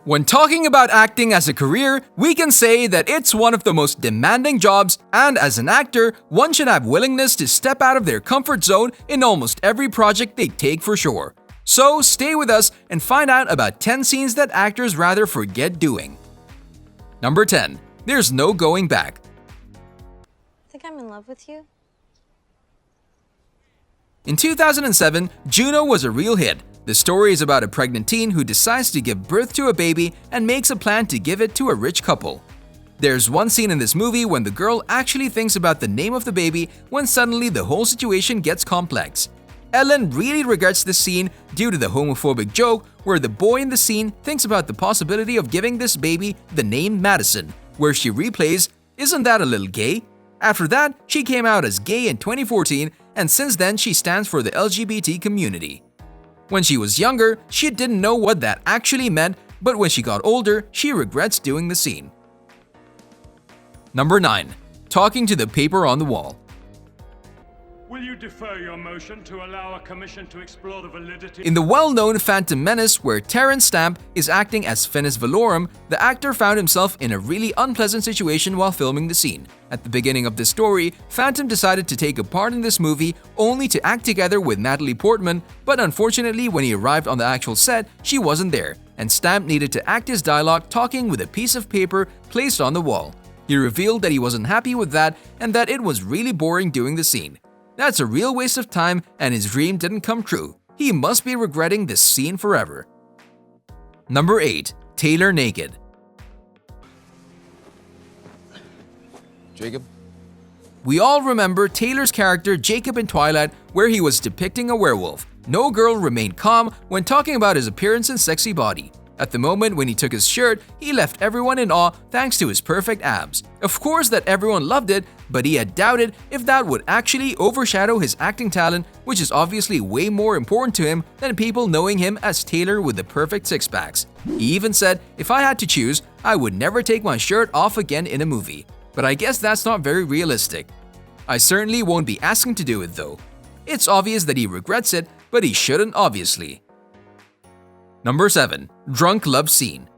When talking about acting as a career, we can say that it's one of the most demanding jobs, and as an actor, one should have willingness to step out of their comfort zone in almost every project they take for sure. So stay with us and find out about 10 scenes that actors rather forget doing. Number 10. There's no going back. I think I'm in love with you. In 2007, Juno was a real hit. The story is about a pregnant teen who decides to give birth to a baby and makes a plan to give it to a rich couple. There's one scene in this movie when the girl actually thinks about the name of the baby when suddenly the whole situation gets complex. Ellen really regrets this scene due to the homophobic joke where the boy in the scene thinks about the possibility of giving this baby the name Madison, where she replays, "Isn't that a little gay?" After that, she came out as gay in 2014, and since then she stands for the LGBT community. When she was younger, she didn't know what that actually meant, but when she got older, she regrets doing the scene. Number 9. Talking to the paper on the wall. Will you defer your motion to allow a commission to explore the validity? In the well-known Phantom Menace, where Terrence Stamp is acting as Finis Valorum, the actor found himself in a really unpleasant situation while filming the scene. At the beginning of the story, Phantom decided to take a part in this movie only to act together with Natalie Portman, but unfortunately when he arrived on the actual set, she wasn't there, and Stamp needed to act his dialogue talking with a piece of paper placed on the wall. He revealed that he wasn't happy with that and that it was really boring doing the scene. That's a real waste of time and his dream didn't come true. He must be regretting this scene forever. Number 8. Taylor naked. Jacob? We all remember Taylor's character Jacob in Twilight, where he was depicting a werewolf. No girl remained calm when talking about his appearance and sexy body. At the moment when he took his shirt, he left everyone in awe thanks to his perfect abs. Of course that everyone loved it, but he had doubted if that would actually overshadow his acting talent, which is obviously way more important to him than people knowing him as Taylor with the perfect six-packs. He even said, "If I had to choose, I would never take my shirt off again in a movie." But I guess that's not very realistic. I certainly won't be asking to do it though. It's obvious that he regrets it, but he shouldn't obviously. Number 7. Drunk love scene.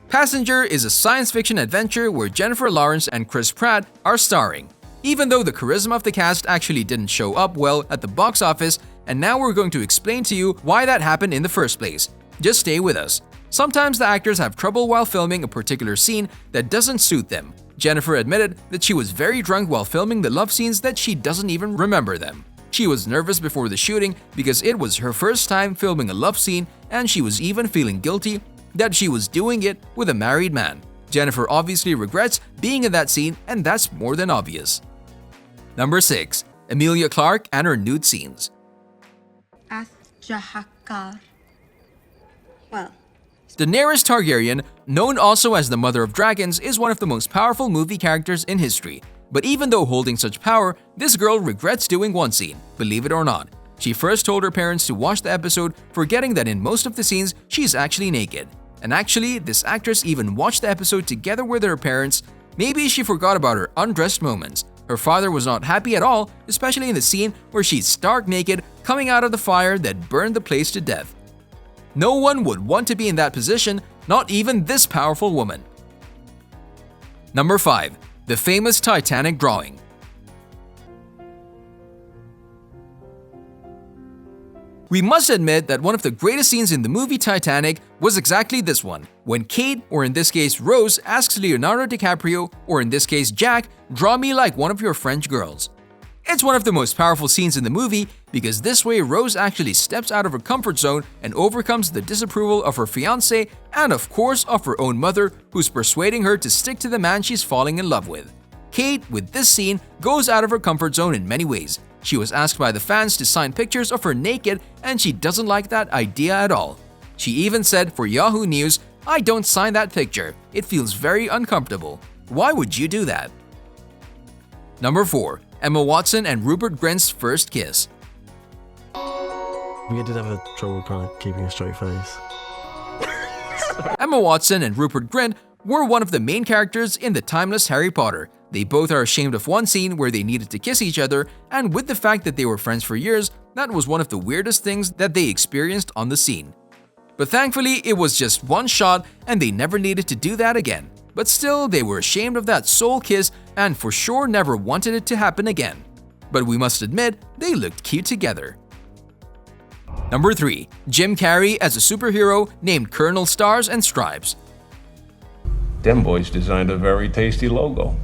Passenger is a science fiction adventure where Jennifer Lawrence and Chris Pratt are starring. Even though the charisma of the cast actually didn't show up well at the box office, and now we're going to explain to you why that happened in the first place. Just stay with us. Sometimes the actors have trouble while filming a particular scene that doesn't suit them. Jennifer admitted that she was very drunk while filming the love scenes that she doesn't even remember them. She was nervous before the shooting because it was her first time filming a love scene, and she was even feeling guilty that she was doing it with a married man. Jennifer obviously regrets being in that scene, and that's more than obvious. Number 6. Emilia Clarke and her nude scenes. Well, Daenerys Targaryen, known also as the Mother of Dragons, is one of the most powerful movie characters in history. But even though holding such power, this girl regrets doing one scene, believe it or not. She first told her parents to watch the episode, forgetting that in most of the scenes, she's actually naked. And actually, this actress even watched the episode together with her parents. Maybe she forgot about her undressed moments. Her father was not happy at all, especially in the scene where she's stark naked coming out of the fire that burned the place to death. No one would want to be in that position, not even this powerful woman. Number 5. The famous Titanic drawing. We must admit that one of the greatest scenes in the movie Titanic was exactly this one, when Kate, or in this case Rose, asks Leonardo DiCaprio, or in this case Jack, "Draw me like one of your French girls." It's one of the most powerful scenes in the movie because this way Rose actually steps out of her comfort zone and overcomes the disapproval of her fiancé and of course of her own mother, who's persuading her to stick to the man she's falling in love with. Kate, with this scene, goes out of her comfort zone in many ways. She was asked by the fans to sign pictures of her naked and she doesn't like that idea at all. She even said for Yahoo News, "I don't sign that picture. It feels very uncomfortable. Why would you do that?" Number 4. Emma Watson and Rupert Grint's first kiss. We did have trouble kind of keeping a straight face. Emma Watson and Rupert Grint were one of the main characters in the timeless Harry Potter. They both are ashamed of one scene where they needed to kiss each other, and with the fact that they were friends for years, that was one of the weirdest things that they experienced on the scene. But thankfully, it was just one shot and they never needed to do that again. But still, they were ashamed of that soul kiss and for sure never wanted it to happen again. But we must admit, they looked cute together. Number 3. Jim Carrey as a superhero named Colonel Stars and Stripes. Them boys designed a very tasty logo.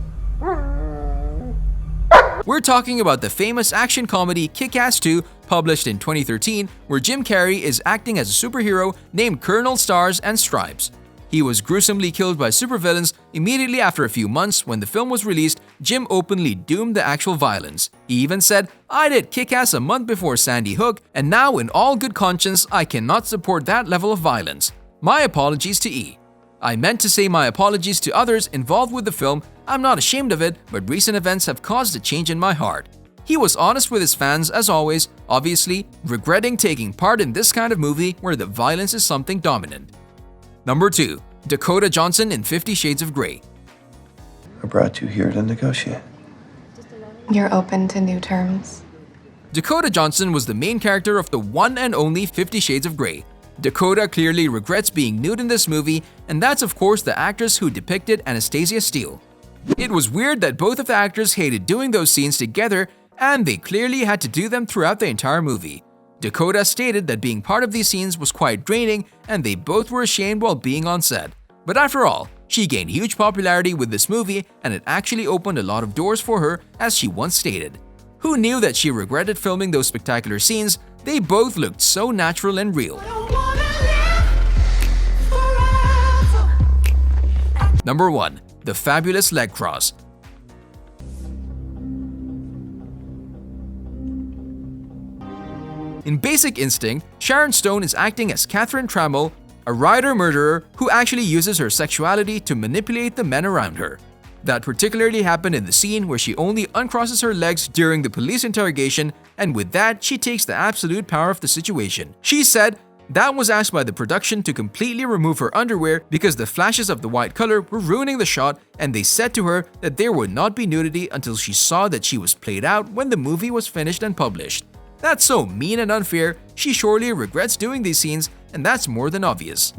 We're talking about the famous action comedy Kick-Ass 2, published in 2013, where Jim Carrey is acting as a superhero named Colonel Stars and Stripes. He was gruesomely killed by supervillains immediately after a few months. When the film was released, Jim openly doomed the actual violence. He even said, "I did Kick-Ass a month before Sandy Hook, and now in all good conscience, I cannot support that level of violence. My apologies to E. I meant to say my apologies to others involved with the film. I'm not ashamed of it, but recent events have caused a change in my heart." He was honest with his fans as always, obviously regretting taking part in this kind of movie where the violence is something dominant. Number 2. Dakota Johnson in 50 Shades of Grey. I brought you here to negotiate. You're open to new terms? Dakota Johnson was the main character of the one and only 50 Shades of Grey. Dakota clearly regrets being nude in this movie, and that's of course the actress who depicted Anastasia Steele. It was weird that both of the actors hated doing those scenes together, and they clearly had to do them throughout the entire movie. Dakota stated that being part of these scenes was quite draining, and they both were ashamed while being on set. But after all, she gained huge popularity with this movie, and it actually opened a lot of doors for her, as she once stated. Who knew that she regretted filming those spectacular scenes? They both looked so natural and real. Number 1. The Fabulous Leg Cross. In Basic Instinct, Sharon Stone is acting as Catherine Trammell, a rider-murderer who actually uses her sexuality to manipulate the men around her. That particularly happened in the scene where she only uncrosses her legs during the police interrogation, and with that, she takes the absolute power of the situation. She said that was asked by the production to completely remove her underwear because the flashes of the white color were ruining the shot, and they said to her that there would not be nudity until she saw that she was played out when the movie was finished and published. That's so mean and unfair. She surely regrets doing these scenes, and that's more than obvious.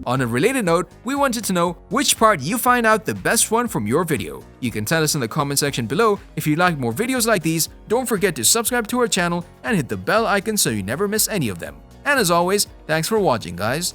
On a related note, we wanted to know which part you find out the best one from your video. You can tell us in the comment section below. If you'd like more videos like these, don't forget to subscribe to our channel and hit the bell icon so you never miss any of them. And as always, thanks for watching, guys.